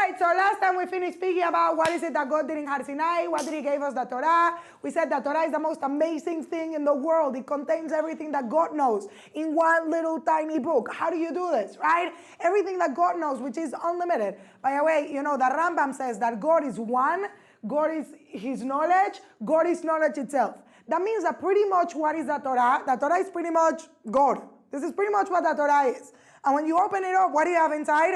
right, so last time we finished speaking about what is it that God did in Har Sinai, what did he give us the Torah. We said the Torah is the most amazing thing in the world. It contains everything that God knows in one little tiny book. How do you do this, right? Everything that God knows, which is unlimited. By the way, you know, the Rambam says that God is one, God is his knowledge, God is knowledge itself. That means that pretty much what is the Torah? The Torah is pretty much God. This is pretty much what the Torah is. And when you open it up, what do you have inside?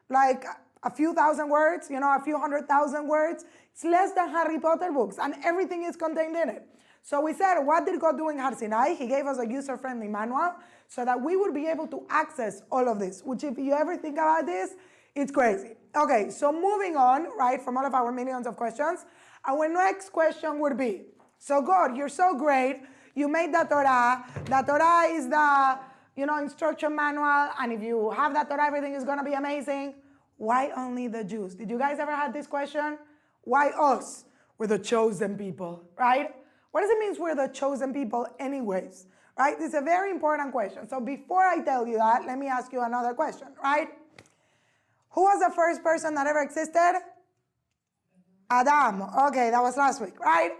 Like a few thousand words, you know, a few 100,000 words. It's less than Harry Potter books, and everything is contained in it. So we said, what did God do in Har Sinai? He gave us a user-friendly manual so that we would be able to access all of this, which if you ever think about this, it's crazy. Okay, so moving on, right, from all of our millions of questions, our next question would be, so God, you're so great. You made the Torah. The Torah is the, you know, instruction manual. And if you have that Torah, everything is going to be amazing. Why only the Jews? Did you guys ever have this question? Why us? We're the chosen people, right? What does it mean we're the chosen people anyways, right? This is a very important question. So before I tell you that, let me ask you another question, right? Who was the first person that ever existed? Adam. Okay, that was last week, right?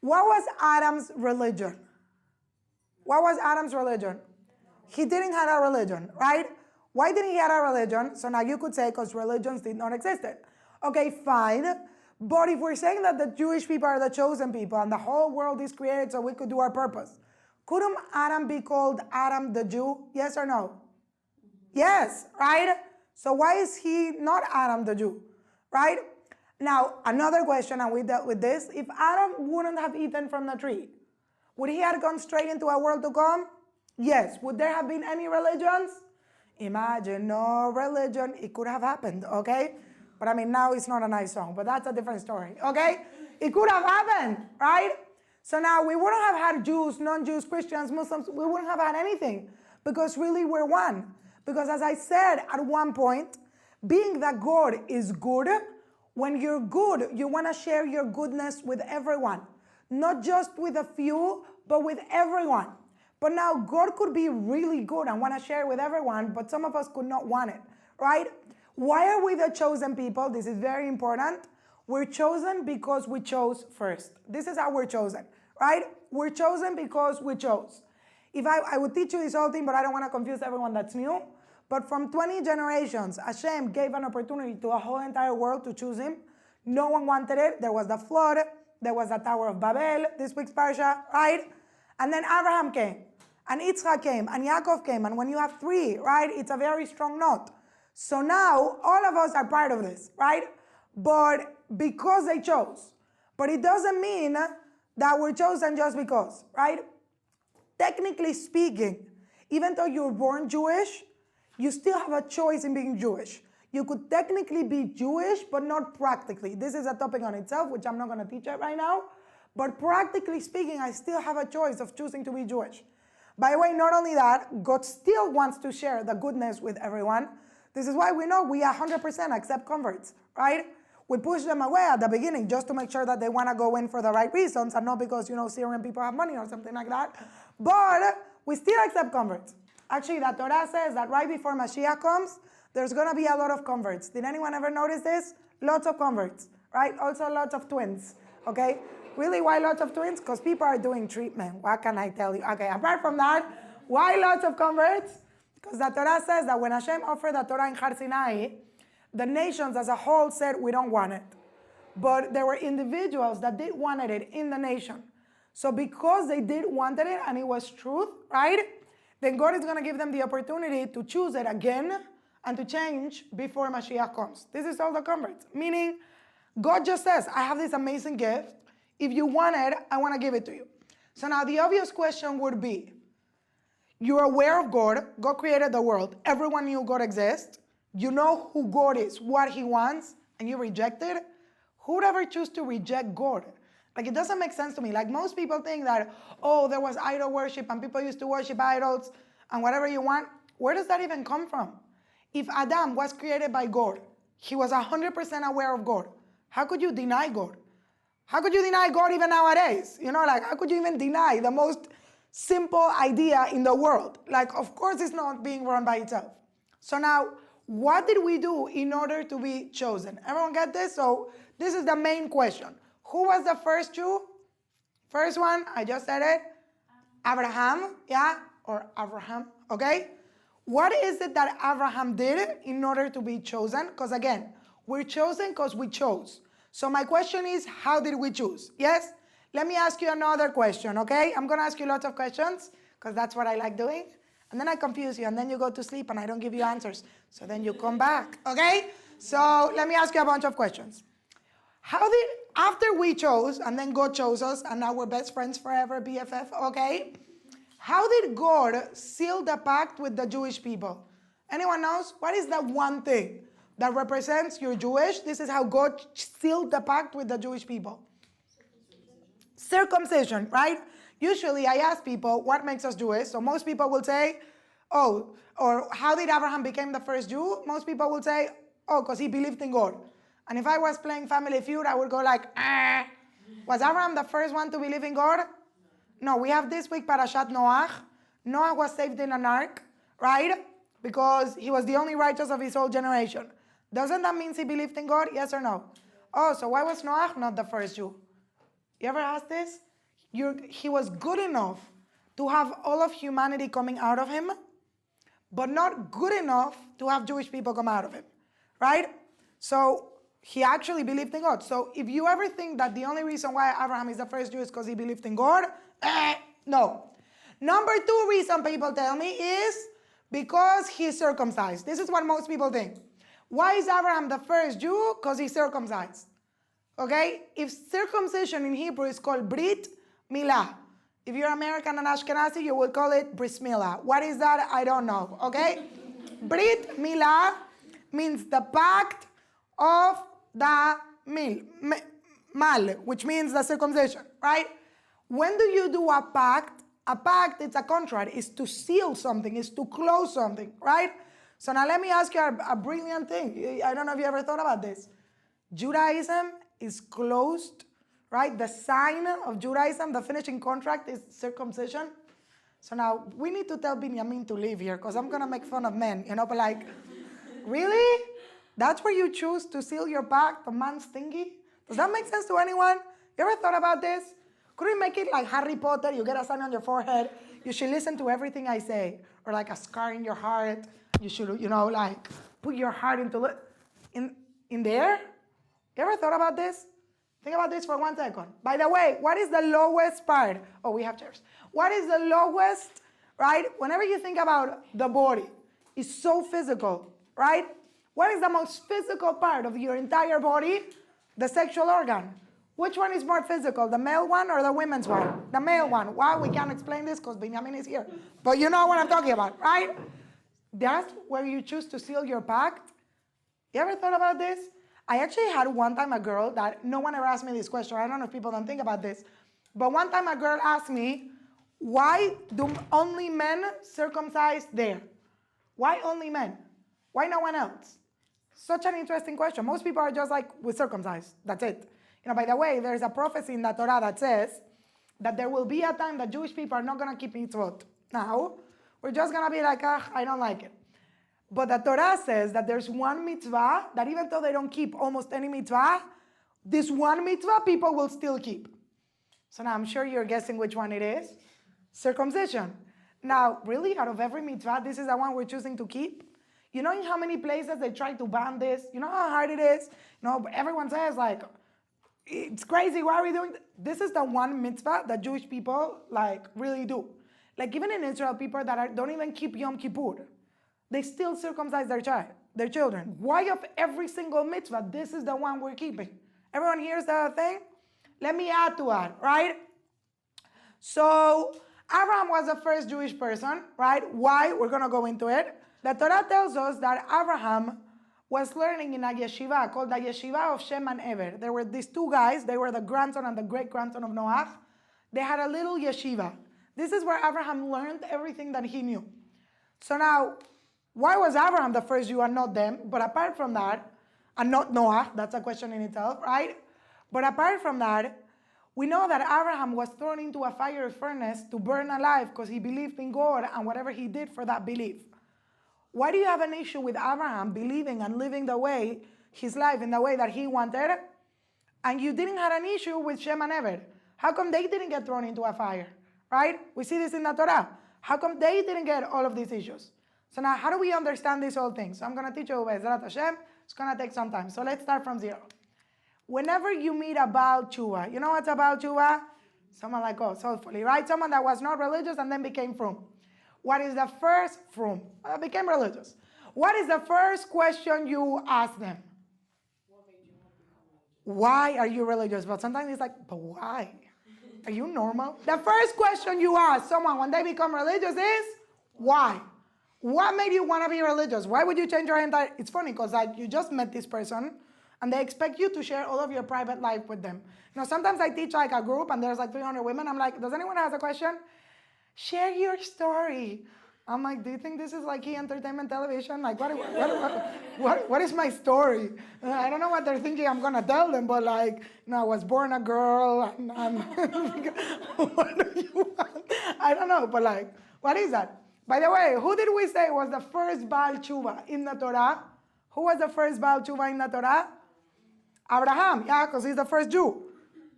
What was Adam's religion? What was Adam's religion? He didn't have a religion, right? Why didn't he have a religion? So now you could say because religions did not exist. Okay, fine. But if we're saying that the Jewish people are the chosen people and the whole world is created so we could do our purpose, couldn't Adam be called Adam the Jew? Yes or no? Yes, right? So why is he not Adam the Jew, right? Now, another question, and we dealt with this. If Adam wouldn't have eaten from the tree, would he have gone straight into a world to come? Yes. Would there have been any religions? Imagine no religion. It could have happened, okay? But I mean, now it's not a nice song, but that's a different story, okay? It could have happened, right? So now we wouldn't have had Jews, non-Jews, Christians, Muslims. We wouldn't have had anything because really we're one. Because as I said at one point, being that God is good, when you're good, you want to share your goodness with everyone. Not just with a few, but with everyone. But now God could be really good and want to share with everyone, but some of us could not want it, right? Why are we the chosen people? This is very important. We're chosen because we chose first. This is how we're chosen, right? We're chosen because we chose. If I would teach you this whole thing, but I don't want to confuse everyone that's new. But from 20 generations, Hashem gave an opportunity to a whole entire world to choose him. No one wanted it. There was the flood. There was the Tower of Babel, this week's parsha, right? And then Abraham came, and Yitzchak came, and Yaakov came. And when you have three, right, it's a very strong note. So now all of us are part of this, right? But because they chose. But it doesn't mean that we're chosen just because, right? Technically speaking, even though you're born Jewish, you still have a choice in being Jewish. You could technically be Jewish, but not practically. This is a topic on itself, which I'm not going to teach it right now. But practically speaking, I still have a choice of choosing to be Jewish. By the way, not only that, God still wants to share the goodness with everyone. This is why we know we 100% accept converts, right? We push them away at the beginning just to make sure that they want to go in for the right reasons and not because, you know, Syrian people have money or something like that. But we still accept converts. Actually, the Torah says that right before Mashiach comes, there's going to be a lot of converts. Did anyone ever notice this? Lots of converts, right? Also lots of twins, okay? Really, why lots of twins? Because people are doing treatment. What can I tell you? Okay, apart from that, why lots of converts? Because the Torah says that when Hashem offered the Torah in Har Sinai, the nations as a whole said, we don't want it. But there were individuals that did wanted it in the nation. So because they did wanted it and it was truth, right? Then God is going to give them the opportunity to choose it again and to change before Mashiach comes. This is all the converts. Meaning, God just says, I have this amazing gift. If you want it, I want to give it to you. So now the obvious question would be, you're aware of God. God created the world. Everyone knew God exists. You know who God is, what he wants, and you reject it. Who would ever choose to reject God? Like, it doesn't make sense to me. Like, most people think that, oh, there was idol worship and people used to worship idols and whatever you want. Where does that even come from? If Adam was created by God, he was 100% aware of God. How could you deny God? How could you deny God even nowadays? You know, like, how could you even deny the most simple idea in the world? Like, of course it's not being run by itself. So now, what did we do in order to be chosen? Everyone get this? So this is the main question. Who was the first Jew? First one, I just said it. Abraham, yeah? Or Abraham, okay? What is it that Abraham did in order to be chosen? Because again, we're chosen because we chose. So my question is, how did we choose? Yes? Let me ask you another question, okay? I'm going to ask you lots of questions because that's what I like doing. And then I confuse you, and then you go to sleep, and I don't give you answers. So then you come back, okay? So let me ask you a bunch of questions. After we chose, and then God chose us, and now we're best friends forever, BFF, okay? How did God seal the pact with the Jewish people? Anyone knows? What is that one thing that represents you're Jewish? This is how God sealed the pact with the Jewish people. Circumcision, right? Usually I ask people, what makes us Jewish? So most people will say, oh, or how did Abraham become the first Jew? Most people will say, oh, because he believed in God. And if I was playing Family Feud, I would go like, Was Abraham the first one to believe in God? No, we have this week Parashat Noach. Noah was saved in an ark, right? Because he was the only righteous of his whole generation. Doesn't that mean he believed in God? Yes or no? Oh, so why was Noach not the first Jew? You ever asked this? He was good enough to have all of humanity coming out of him, but not good enough to have Jewish people come out of him, right? So he actually believed in God. So if you ever think that the only reason why Abraham is the first Jew is because he believed in God, no. Number 2 reason people tell me is because he's circumcised. This is what most people think. Why is Abraham the first Jew? Because he's circumcised. Okay? If circumcision in Hebrew is called Brit Milah. If you're American and Ashkenazi, you would call it Bris Milah. What is that? I don't know. Okay? Brit Milah means the pact of the mal, which means the circumcision, right? When do you do a pact? A pact, it's a contract, is to seal something, is to close something, right? So now let me ask you a brilliant thing. I don't know if you ever thought about this. Judaism is closed, right? The sign of Judaism, the finishing contract is circumcision. So now we need to tell Binyamin to leave here because I'm going to make fun of men, but like, really? That's where you choose to seal your pact, the man's thingy? Does that make sense to anyone? You ever thought about this? Could we make it like Harry Potter? You get a sign on your forehead. You should listen to everything I say. Or like a scar in your heart. You should, like put your heart in there. You ever thought about this? Think about this for 1 second. By the way, what is the lowest part? Oh, we have chairs. What is the lowest, right? Whenever you think about the body, it's so physical, right? What is the most physical part of your entire body? The sexual organ. Which one is more physical, the male one or the women's one? The male one. Why? We can't explain this because Benjamin is here. But you know what I'm talking about, right? That's where you choose to seal your pact. You ever thought about this? I actually had one time a girl that no one ever asked me this question. I don't know if people don't think about this. But one time a girl asked me, why do only men circumcise there? Why only men? Why no one else? Such an interesting question. Most people are just like, we circumcise. That's it. By the way, there's a prophecy in the Torah that says that there will be a time that Jewish people are not going to keep mitzvot. Now, we're just going to be like, I don't like it. But the Torah says that there's one mitzvah that even though they don't keep almost any mitzvah, this one mitzvah people will still keep. So now I'm sure you're guessing which one it is. Circumcision. Now, really, out of every mitzvah, this is the one we're choosing to keep? You know in how many places they try to ban this? You know how hard it is? Everyone says like, it's crazy, why are we doing this? This is the one mitzvah that Jewish people really do. Like even in Israel, people that don't even keep Yom Kippur, they still circumcise their children. Why of every single mitzvah, this is the one we're keeping? Everyone hears the thing? Let me add to that, right? So Abraham was the first Jewish person, right? Why? We're going to go into it. The Torah tells us that Abraham was learning in a yeshiva called the Yeshiva of Shem and Eber. There were these 2 guys. They were the grandson and the great-grandson of Noach. They had a little yeshiva. This is where Abraham learned everything that he knew. So now, why was Abraham the first Jew and not them? But apart from that, and not Noah, that's a question in itself, right? But apart from that, we know that Abraham was thrown into a fiery furnace to burn alive because he believed in God and whatever he did for that belief. Why do you have an issue with Abraham believing and living his life in the way that he wanted, and you didn't have an issue with Shem and Ever? How come they didn't get thrown into a fire, right? We see this in the Torah. How come they didn't get all of these issues? So now, how do we understand these whole things? So I'm going to teach you Be'ezrat Hashem. It's going to take some time. So let's start from zero. Whenever you meet a Baal Tshuva, you know what's a Baal Tshuva? Someone like us, hopefully, right? Someone that was not religious and then became frum. What is the first frum? Became religious. What is the first question you ask them? Why are you religious? But sometimes it's like, but why? Are you normal? The first question you ask someone when they become religious is, why? What made you want to be religious? Why would you change your entire... It's funny because you just met this person and they expect you to share all of your private life with them. You know, sometimes I teach like a group and there's like 300 women. I'm like, does anyone have a question? Share your story. I'm like, do you think this is like key entertainment television? Like, what is my story? I don't know what they're thinking I'm going to tell them, but like, I was born a girl. And what do you want? I don't know, but like, what is that? By the way, who did we say was the first Baal Tshuva in the Torah? Who was the first Baal Tshuva in the Torah? Abraham, yeah, because he's the first Jew.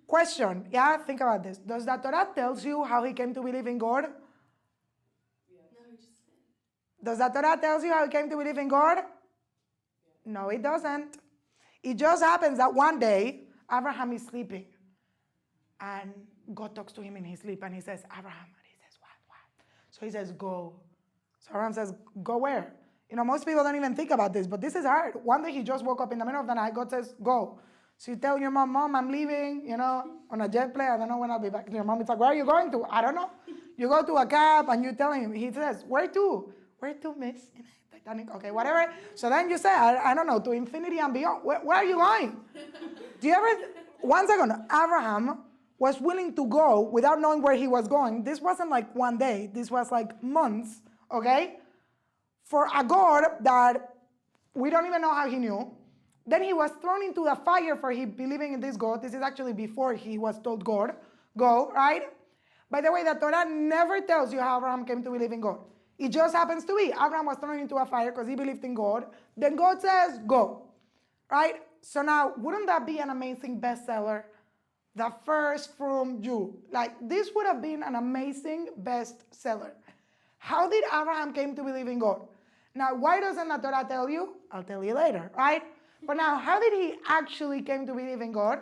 Question, yeah, think about this. Does the Torah tells you how he came to believe in God? Does the Torah tells you how he came to believe in God? No, it doesn't. It just happens that one day, Abraham is sleeping. And God talks to him in his sleep and he says, Abraham. And he says, what? So he says, go. So Abraham says, go where? You know, most people don't even think about this, but this is hard. One day he just woke up in the middle of the night. God says, go. So you tell your mom, I'm leaving, you know, on a jet plane. I don't know when I'll be back. Your mom is like, where are you going to? I don't know. You go to a cab and you tell him. He says, where to? Where to, miss? Titanic? Okay, whatever. So then you say, I don't know, to infinity and beyond. Where are you going? Do you ever, one second, Abraham was willing to go without knowing where he was going. This wasn't like one day. This was like months, okay? For a God that we don't even know how he knew. Then he was thrown into the fire for he believing in this God. This is actually before he was told God, go, right? By the way, the Torah never tells you how Abraham came to believe in God. It just happens to be. Abraham was thrown into a fire because he believed in God. Then God says, go, right? So now, wouldn't that be an amazing bestseller? The first from Jew. Like, this would have been an amazing bestseller. How did Abraham came to believe in God? Now, why doesn't the Torah tell you? I'll tell you later, right? But now, how did he actually came to believe in God?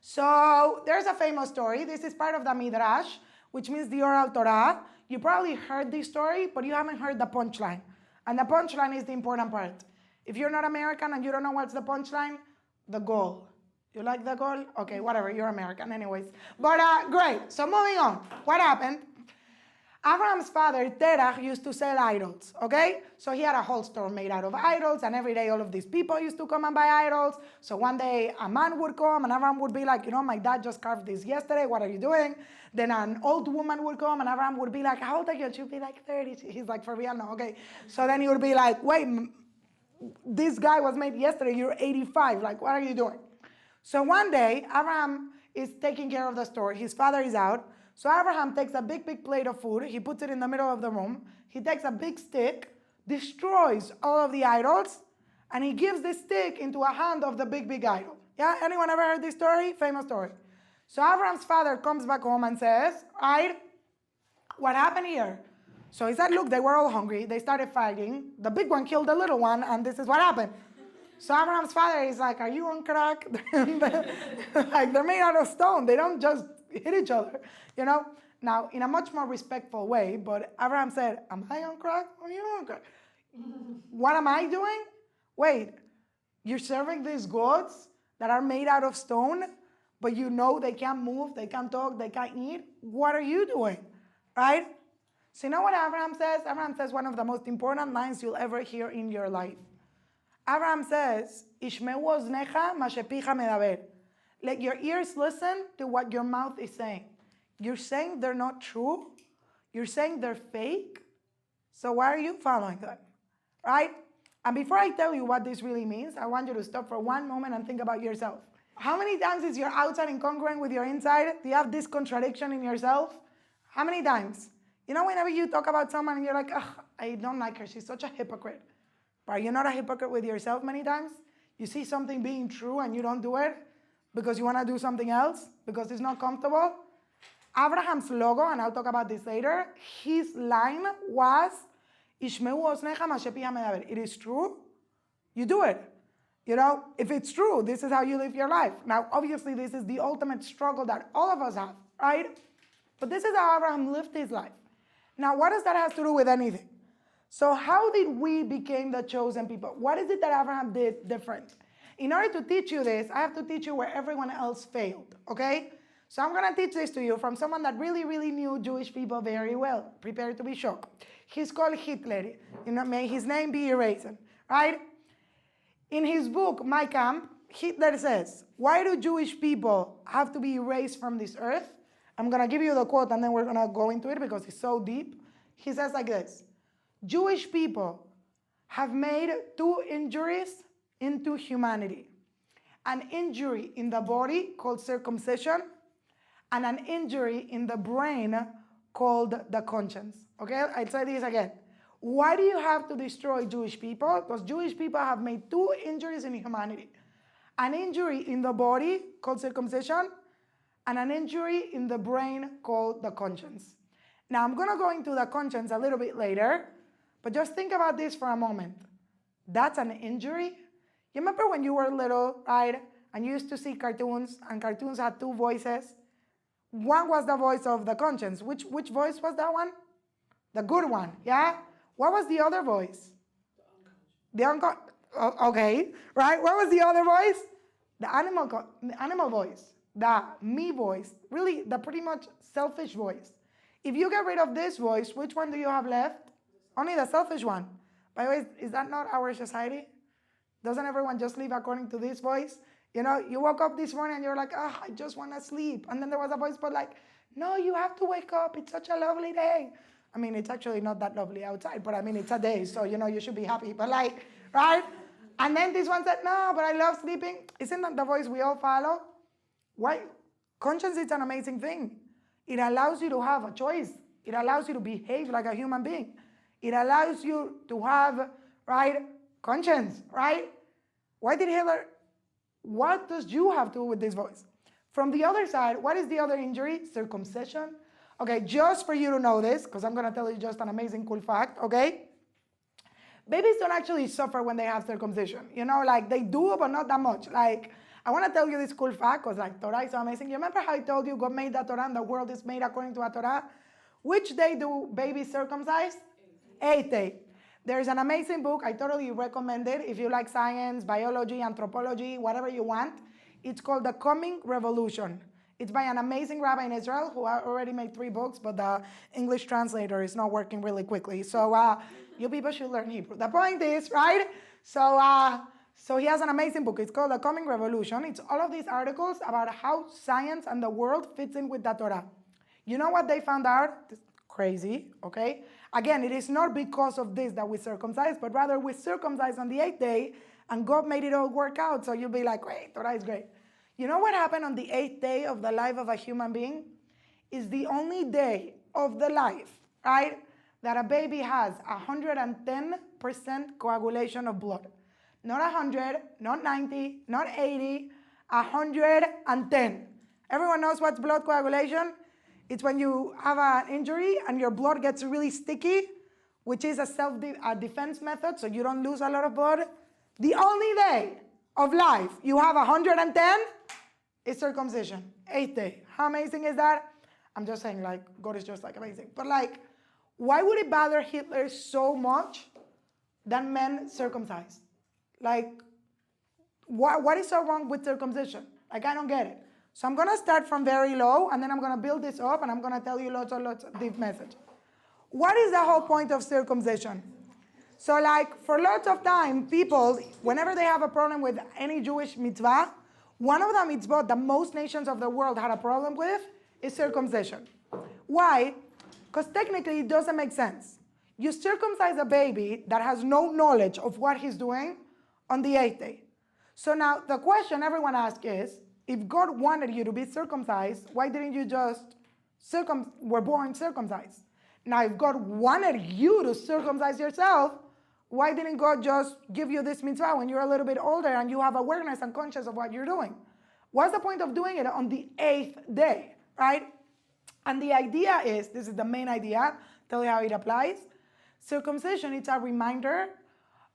So, there's a famous story. This is part of the Midrash, which means the oral Torah. You probably heard this story, but you haven't heard the punchline. And the punchline is the important part. If you're not American and you don't know what's the punchline, the goal. You like the goal? Okay, whatever, you're American anyways. But great, so moving on. What happened? Abraham's father, Terah, used to sell idols, okay? So he had a whole store made out of idols, and every day all of these people used to come and buy idols. So one day a man would come, and Abraham would be like, you know, my dad just carved this yesterday, what are you doing? Then an old woman would come, and Abraham would be like, how old are you? She'd be like 30. He's like, for real? No, okay. So then he would be like, wait, this guy was made yesterday, you're 85. Like, what are you doing? So one day, Abraham is taking care of the store. His father is out. So Abraham takes a big plate of food. He puts it in the middle of the room. He takes a big stick, destroys all of the idols, and he gives this stick into a hand of the big idol. Yeah, anyone ever heard this story? Famous story. So Abraham's father comes back home and says, all right, what happened here? So he said, look, they were all hungry. They started fighting. The big one killed the little one, and this is what happened. So Abraham's father is like, are you on crack? Like, they're made out of stone. They don't just hit each other, you know? Now, in a much more respectful way, but Abraham said, am I on crack? Are you on crack? What am I doing? Wait, you're serving these gods that are made out of stone, but you know they can't move, they can't talk, they can't eat? What are you doing, right? So you know what Abraham says? Abraham says one of the most important lines you'll ever hear in your life. Abraham says, Ishmeu oznecha ma shepicha medaber. Let your ears listen to what your mouth is saying. You're saying they're not true. You're saying they're fake. So why are you following them? Right? And before I tell you what this really means, I want you to stop for one moment and think about yourself. How many times is your outside incongruent with your inside? Do you have this contradiction in yourself? How many times? You know, whenever you talk about someone and you're like, ugh, I don't like her, she's such a hypocrite. But you're not a hypocrite with yourself many times. You see something being true and you don't do it because you want to do something else, because it's not comfortable. Abraham's logo, and I'll talk about this later, his line was, it is true, you do it. You know, if it's true, this is how you live your life. Now, obviously, this is the ultimate struggle that all of us have, right? But this is how Abraham lived his life. Now, what does that have to do with anything? So how did we become the chosen people? What is it that Abraham did different? In order to teach you this, I have to teach you where everyone else failed, okay? So I'm going to teach this to you from someone that really, really knew Jewish people very well. Prepare to be shocked. He's called Hitler. You know, may his name be erased, right? In his book, My Camp, Hitler says, why do Jewish people have to be erased from this earth? I'm going to give you the quote and then we're going to go into it because it's so deep. He says like this, Jewish people have made two injuries into humanity. An injury in the body called circumcision and an injury in the brain called the conscience. Okay, I'll say this again. Why do you have to destroy Jewish people? Because Jewish people have made two injuries in humanity. An injury in the body called circumcision and an injury in the brain called the conscience. Now, I'm going to go into the conscience a little bit later, but just think about this for a moment. That's an injury. You remember when you were little, right? And you used to see cartoons, and cartoons had two voices. One was the voice of the conscience. Which voice was that one? The good one, yeah? What was the other voice? The unconscious. Okay, right? What was the other voice? The animal voice. The me voice. Really, the pretty much selfish voice. If you get rid of this voice, which one do you have left? Only the selfish one. By the way, is that not our society? Doesn't everyone just live according to this voice? You know, you woke up this morning and you're like, oh, I just want to sleep. And then there was a voice, but like, no, you have to wake up. It's such a lovely day. I mean, it's actually not that lovely outside, but I mean, it's a day. So, you know, you should be happy. But like, right? And then this one said, no, but I love sleeping. Isn't that the voice we all follow? Why? Conscience is an amazing thing. It allows you to have a choice. It allows you to behave like a human being. It allows you to have, right, conscience, right? Why did Hitler, what does you have to do with this voice? From the other side, what is the other injury? Circumcision. Okay, just for you to know this, because I'm going to tell you just an amazing cool fact, okay? Babies don't actually suffer when they have circumcision. You know, like they do, but not that much. Like, I want to tell you this cool fact, because like Torah is so amazing. You remember how I told you God made the Torah and the world is made according to a Torah? Which day do babies circumcise? 8th day. There's an amazing book. I totally recommend it if you like science, biology, anthropology, whatever you want. It's called The Coming Revolution. It's by an amazing rabbi in Israel who already made 3 books, but the English translator is not working really quickly. So you people should learn Hebrew. The point is, right? So he has an amazing book. It's called The Coming Revolution. It's all of these articles about how science and the world fits in with the Torah. You know what they found out? It's crazy, okay? Again, it is not because of this that we circumcise, but rather we circumcise on the 8th day, and God made it all work out. So you'll be like, great, Torah is great. You know what happened on the 8th day of the life of a human being? Is the only day of the life, right, that a baby has 110% coagulation of blood. Not 100, not 90, not 80, 110. Everyone knows what's blood coagulation? It's when you have an injury and your blood gets really sticky, which is a self-defense method, so you don't lose a lot of blood. The only day of life you have 110 is circumcision, 8th day. How amazing is that? I'm just saying, like, God is just, like, amazing. But, like, why would it bother Hitler so much that men circumcised? Like, what is so wrong with circumcision? Like, I don't get it. So I'm going to start from very low, and then I'm going to build this up, and I'm going to tell you lots of deep message. What is the whole point of circumcision? So, like, for lots of time, people, whenever they have a problem with any Jewish mitzvah, one of the mitzvot that most nations of the world had a problem with is circumcision. Why? Because technically it doesn't make sense. You circumcise a baby that has no knowledge of what he's doing on the 8th day. So now the question everyone asks is, if God wanted you to be circumcised, why didn't you just were born circumcised? Now, if God wanted you to circumcise yourself, why didn't God just give you this mitzvah when you're a little bit older and you have awareness and conscious of what you're doing? What's the point of doing it on the 8th day, right? And the idea is, this is the main idea, tell you how it applies. Circumcision, it's a reminder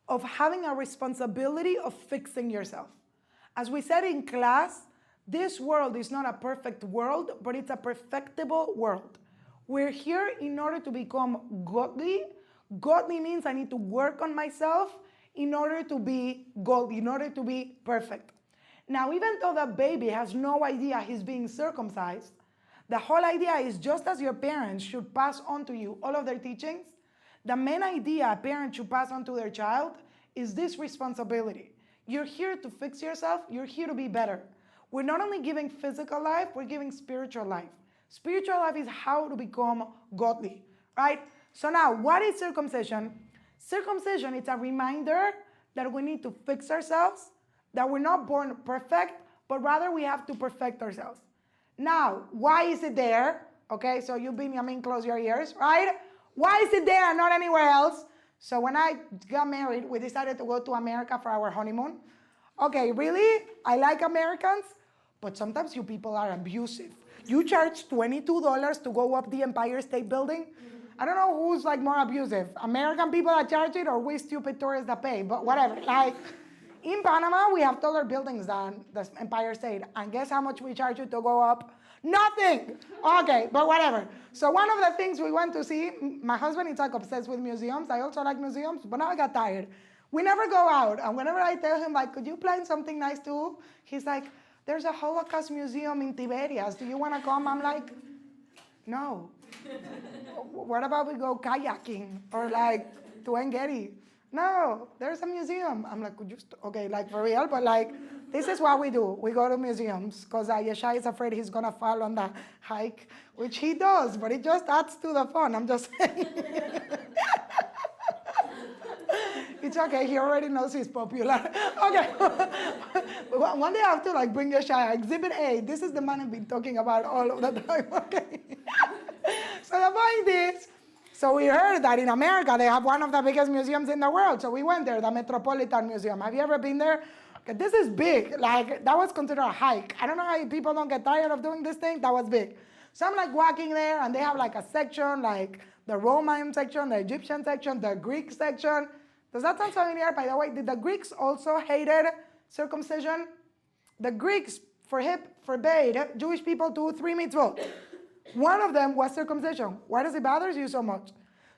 of having a responsibility of fixing yourself. As we said in class, this world is not a perfect world, but it's a perfectible world. We're here in order to become godly. Godly means I need to work on myself in order to be godly, in order to be perfect. Now, even though the baby has no idea he's being circumcised, the whole idea is just as your parents should pass on to you all of their teachings, the main idea a parent should pass on to their child is this responsibility. You're here to fix yourself. You're here to be better. We're not only giving physical life, we're giving spiritual life. Spiritual life is how to become godly, right? So now, what is circumcision? Circumcision, it's a reminder that we need to fix ourselves, that we're not born perfect, but rather we have to perfect ourselves. Now, why is it there? Okay, so you, Benjamin, close your ears, right? Why is it there and not anywhere else? So when I got married, we decided to go to America for our honeymoon. Okay, really? I like Americans, but sometimes you people are abusive. You charge $22 to go up the Empire State Building. I don't know who's like more abusive, American people that charge it or we stupid tourists that pay, but whatever. Like in Panama, we have taller buildings than the Empire State. And guess how much we charge you to go up? Nothing. Okay, but whatever. So one of the things we went to see, my husband is like obsessed with museums. I also like museums, but now I got tired. We never go out. And whenever I tell him, like, could you plan something nice too? He's like, there's a Holocaust museum in Tiberias. Do you want to come? I'm like, no. What about we go kayaking or like to Engedi? No, there's a museum. I'm like, okay, like for real, but like, this is what we do. We go to museums because Yeshai is afraid he's going to fall on the hike, which he does, but it just adds to the fun. I'm just saying. It's okay. He already knows he's popular. Okay. One day I have to like bring Yeshai. Exhibit A. This is the man I've been talking about all of the time. Okay. So the point is, so we heard that in America they have one of the biggest museums in the world. So we went there, the Metropolitan Museum. Have you ever been there? Okay, this is big. Like that was considered a hike. I don't know how people don't get tired of doing this thing. That was big. So I'm like walking there, and they have like a section, like the Roman section, the Egyptian section, the Greek section. Does that sound familiar? By the way, did the Greeks also hated circumcision? The Greeks forbade Jewish people to do 3 mitzvot. One of them was circumcision. Why does it bother you so much?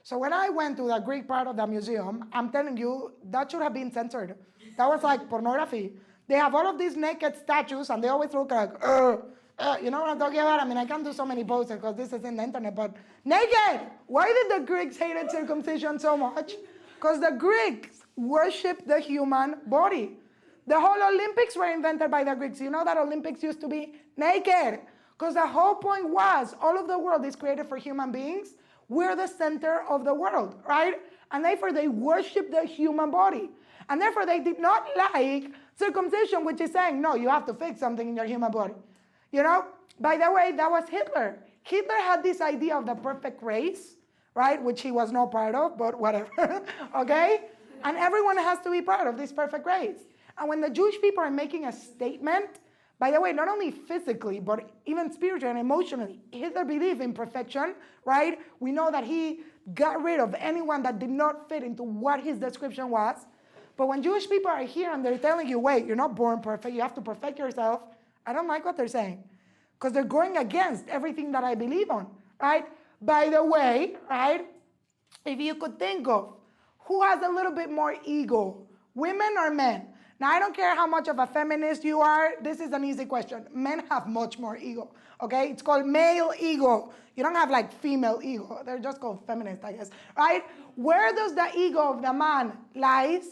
So when I went to the Greek part of the museum, I'm telling you, that should have been censored. That was like pornography. They have all of these naked statues, and they always look like, you know what I'm talking about? I mean, I can't do so many poses because this is in the internet, but naked! Why did the Greeks hate circumcision so much? Because the Greeks worshipped the human body. The whole Olympics were invented by the Greeks. You know that Olympics used to be naked. Because the whole point was, all of the world is created for human beings. We're the center of the world, right? And therefore, they worship the human body. And therefore, they did not like circumcision, which is saying, no, you have to fix something in your human body. You know? By the way, that was Hitler. Hitler had this idea of the perfect race, right? Which he was no part of, but whatever, okay? And everyone has to be part of this perfect race. And when the Jewish people are making a statement, by the way, not only physically, but even spiritually and emotionally, Hitler believed in perfection, right? We know that he got rid of anyone that did not fit into what his description was. But when Jewish people are here and they're telling you, wait, you're not born perfect, you have to perfect yourself, I don't like what they're saying. Because they're going against everything that I believe on, right? By the way, right, if you could think of who has a little bit more ego, women or men? Now, I don't care how much of a feminist you are. This is an easy question. Men have much more ego, okay? It's called male ego. You don't have like female ego. They're just called feminist, I guess, right? Where does the ego of the man lies?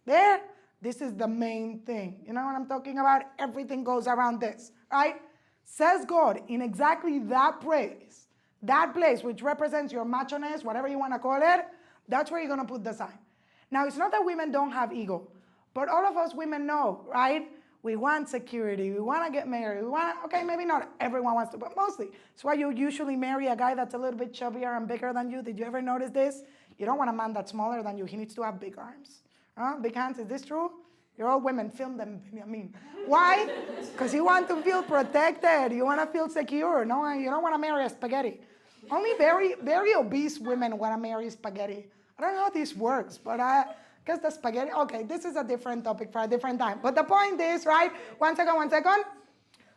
There. This is the main thing. You know what I'm talking about? Everything goes around this, right? Says God in exactly that place which represents your macho-ness, whatever you want to call it, that's where you're going to put the sign. Now, it's not that women don't have ego. But all of us women know, right? We want security. We want to get married. Okay, maybe not everyone wants to, but mostly. It's why you usually marry a guy that's a little bit chubbier and bigger than you. Did you ever notice this? You don't want a man that's smaller than you. He needs to have big arms. Big hands. Is this true? You're all women. Film them. I mean, why? Because you want to feel protected. You want to feel secure. No, you don't want to marry a spaghetti. Only very, very obese women want to marry spaghetti. I don't know how this works, but I guess the spaghetti, okay, this is a different topic for a different time. But the point is, right, one second.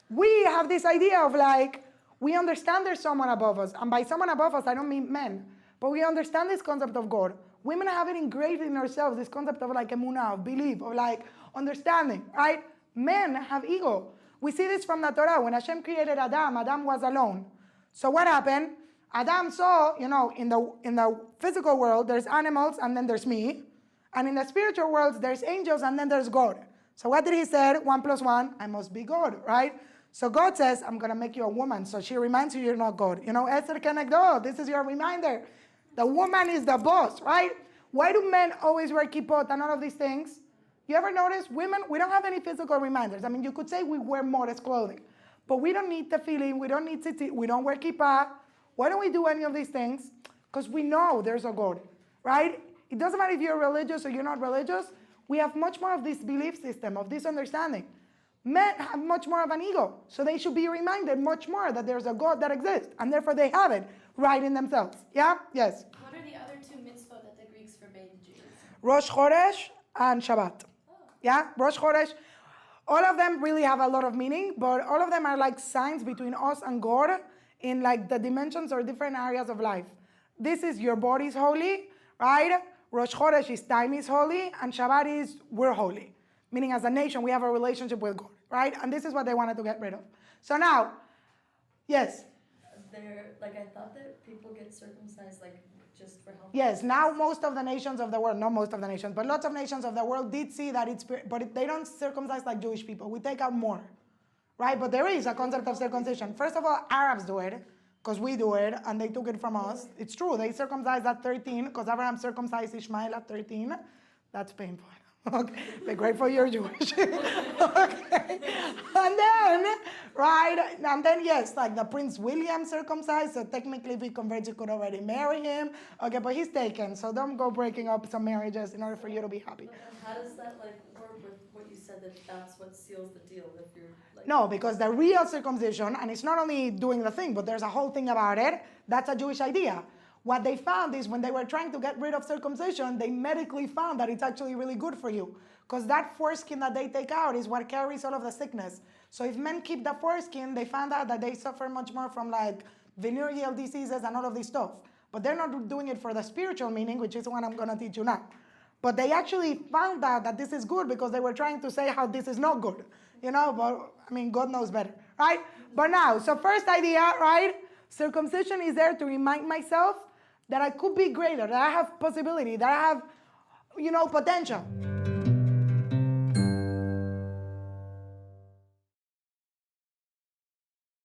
We have this idea of like, we understand there's someone above us. And by someone above us, I don't mean men. But we understand this concept of God. Women have it engraved in ourselves, this concept of like emunah, of belief, of like understanding, right? Men have ego. We see this from the Torah. When Hashem created Adam, Adam was alone. So what happened? Adam saw, in the physical world, there's animals and then there's me. And in the spiritual world, there's angels and then there's God. So what did he say? 1 + 1, I must be God, right? So God says, I'm going to make you a woman. So she reminds you you're not God. Esther Kenegdo, this is your reminder. The woman is the boss, right? Why do men always wear kippot and all of these things? You ever notice women, we don't have any physical reminders. I mean, you could say we wear modest clothing. But we don't need tefillin, we don't need tzitzit, we don't wear kippah. Why don't we do any of these things? Because we know there's a God, right? It doesn't matter if you're religious or you're not religious. We have much more of this belief system, of this understanding. Men have much more of an ego. So they should be reminded much more that there's a God that exists. And therefore they have it right in themselves. Yeah? Yes? What are the other 2 mitzvot that the Greeks forbade the Jews? Rosh Chodesh and Shabbat. Yeah? Rosh Chodesh. All of them really have a lot of meaning, but all of them are like signs between us and God in like the dimensions or different areas of life. This is your body's holy, right? Rosh Chodesh is time is holy, and Shabbat is we're holy. Meaning as a nation, we have a relationship with God, right? And this is what they wanted to get rid of. So now, yes? I thought that people get circumcised just for health. Yes, now most of the nations of the world, not most of the nations, but lots of nations of the world did see that but they don't circumcise like Jewish people. We take out more, right? But there is a concept of circumcision. First of all, Arabs do it, because we do it, and they took it from us. It's true, they circumcised at 13, because Abraham circumcised Ishmael at 13. That's painful. Okay, be grateful you're Jewish. Okay. And then, yes, like the Prince William circumcised, so technically if he converts, you could already marry him. Okay, but he's taken, so don't go breaking up some marriages in order for you to be happy. How does that work with what you said that's what seals the deal? If you're No, because the real circumcision, and it's not only doing the thing, but there's a whole thing about it, that's a Jewish idea. What they found is when they were trying to get rid of circumcision, they medically found that it's actually really good for you. Because that foreskin that they take out is what carries all of the sickness. So if men keep the foreskin, they found out that they suffer much more from venereal diseases and all of this stuff. But they're not doing it for the spiritual meaning, which is what I'm going to teach you now. But they actually found out that this is good because they were trying to say how this is not good. But I mean, God knows better, right? But now, so first idea, right? Circumcision is there to remind myself that I could be greater, that I have possibility, that I have, potential.